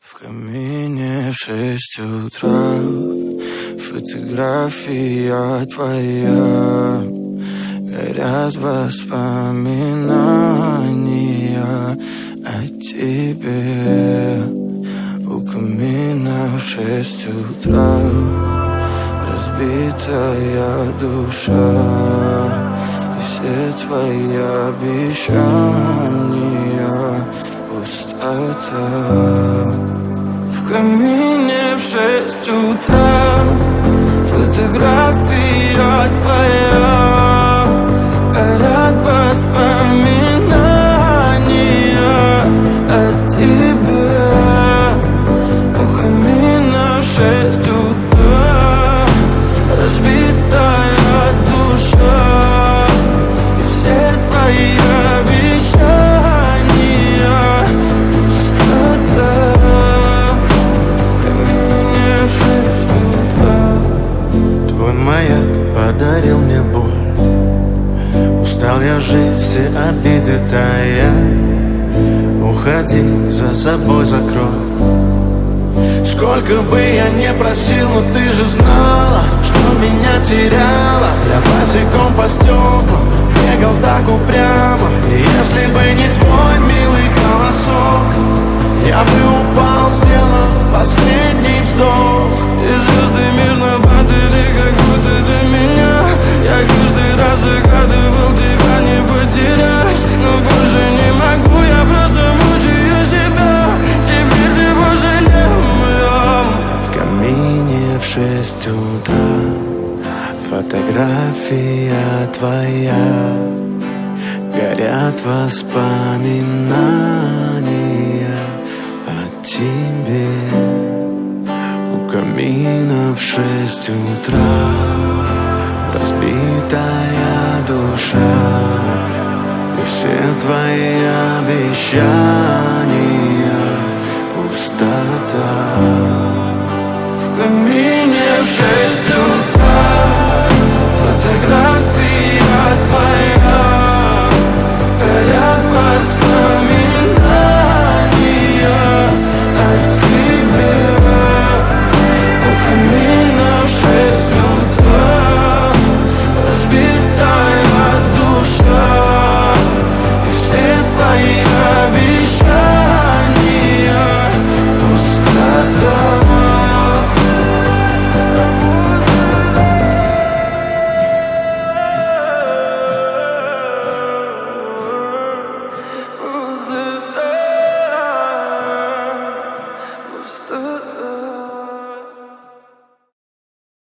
В камине в 6 утра фотография твоя. Горят воспоминания о тебе. У камина в 6 утра разбитая душа. И все твои обещания пустота. В камине в 6 утра фотография твоя. Горят воспоминания о тебе. У камина в 6 утра разбитая душа. И все твои обещания пустота. В камине в 6 утра. Твой маяк подарил мне боль. Устал я жить, все обиды тая. Уходи, за собой закрой. Сколько бы я не просил, но ты же знала, что меня теряла. Я босиком по стеклам бегал так упрямо. И если бы не твой милый голосок, я бы упал, сделав последний вздох. И звезды мирно падали, как будто для меня. Я каждый раз загадывал тебя не потерять, но больше не могу, я просто мучаю себя. Теперь ты больше не моя. В камине в 6 утра фотография твоя. Горят воспоминания о тебе. У камина в 6 утра разбитая душа. И все твои обещания